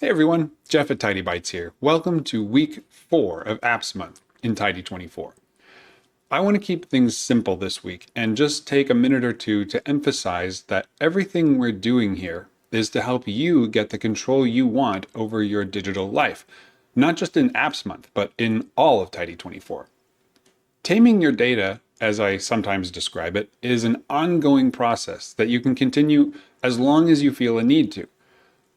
Hey everyone, Jeff at Tidy Bytes here. Welcome to week 4 of Apps Month in Tidy 24. I want to keep things simple this week and just take a minute or two to emphasize that everything we're doing here is to help you get the control you want over your digital life, not just in Apps Month, but in all of Tidy 24. Taming your data, as I sometimes describe it, is an ongoing process that you can continue as long as you feel a need to.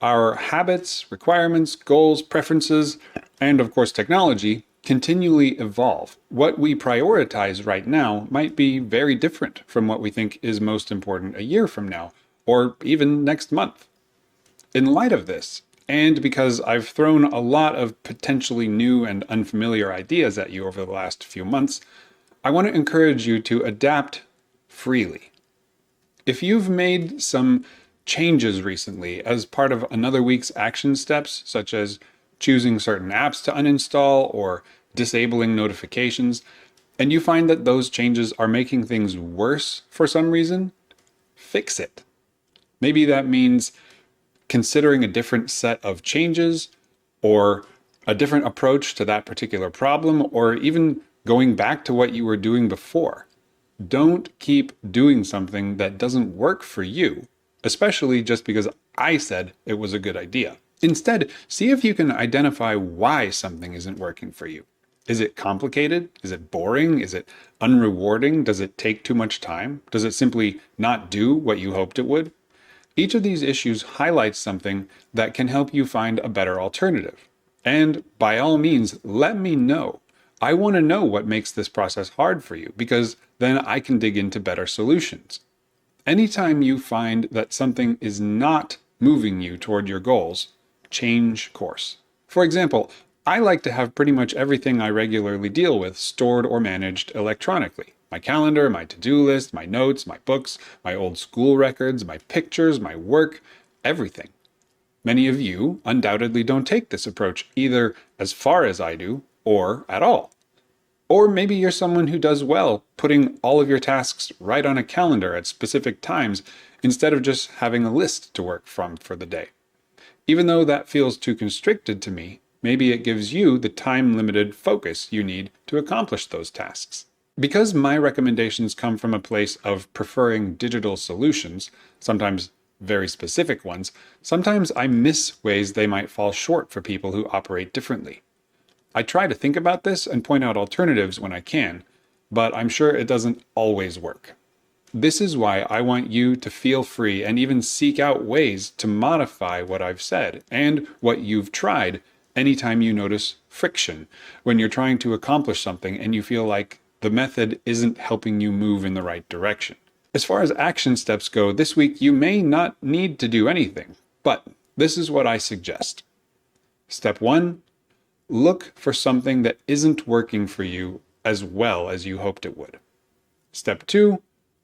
Our habits, requirements, goals, preferences, and of course technology continually evolve. What we prioritize right now might be very different from what we think is most important a year from now, or even next month. In light of this, and because I've thrown a lot of potentially new and unfamiliar ideas at you over the last few months, I want to encourage you to adapt freely. If you've made some changes recently as part of another week's action steps, such as choosing certain apps to uninstall or disabling notifications, and you find that those changes are making things worse for some reason, fix it. Maybe that means considering a different set of changes or a different approach to that particular problem, or even going back to what you were doing before. Don't keep doing something that doesn't work for you, especially just because I said it was a good idea. Instead, see if you can identify why something isn't working for you. Is it complicated? Is it boring? Is it unrewarding? Does it take too much time? Does it simply not do what you hoped it would? Each of these issues highlights something that can help you find a better alternative. And by all means, let me know. I want to know what makes this process hard for you, because then I can dig into better solutions. Anytime you find that something is not moving you toward your goals, change course. For example, I like to have pretty much everything I regularly deal with stored or managed electronically. My calendar, my to-do list, my notes, my books, my old school records, my pictures, my work, everything. Many of you undoubtedly don't take this approach either as far as I do or at all. Or maybe you're someone who does well putting all of your tasks right on a calendar at specific times instead of just having a list to work from for the day. Even though that feels too constricted to me, maybe it gives you the time-limited focus you need to accomplish those tasks. Because my recommendations come from a place of preferring digital solutions, sometimes very specific ones, sometimes I miss ways they might fall short for people who operate differently. I try to think about this and point out alternatives when I can, but I'm sure it doesn't always work. This is why I want you to feel free and even seek out ways to modify what I've said and what you've tried anytime you notice friction when you're trying to accomplish something and you feel like the method isn't helping you move in the right direction. As far as action steps go, this week you may not need to do anything, but this is what I suggest. Step 1. Look for something that isn't working for you as well as you hoped it would. Step 2,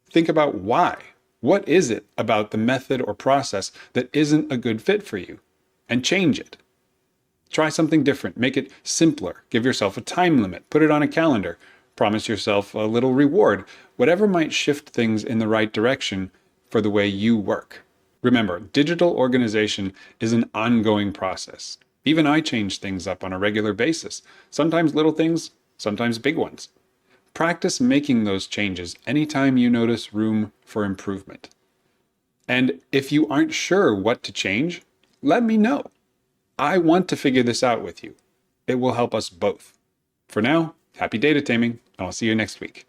think about why. What is it about the method or process that isn't a good fit for you? And change it. Try something different. Make it simpler. Give yourself a time limit. Put it on a calendar. Promise yourself a little reward. Whatever might shift things in the right direction for the way you work. Remember, digital organization is an ongoing process. Even I change things up on a regular basis, sometimes little things, sometimes big ones. Practice making those changes anytime you notice room for improvement. And if you aren't sure what to change, let me know. I want to figure this out with you. It will help us both. For now, happy data taming, and I'll see you next week.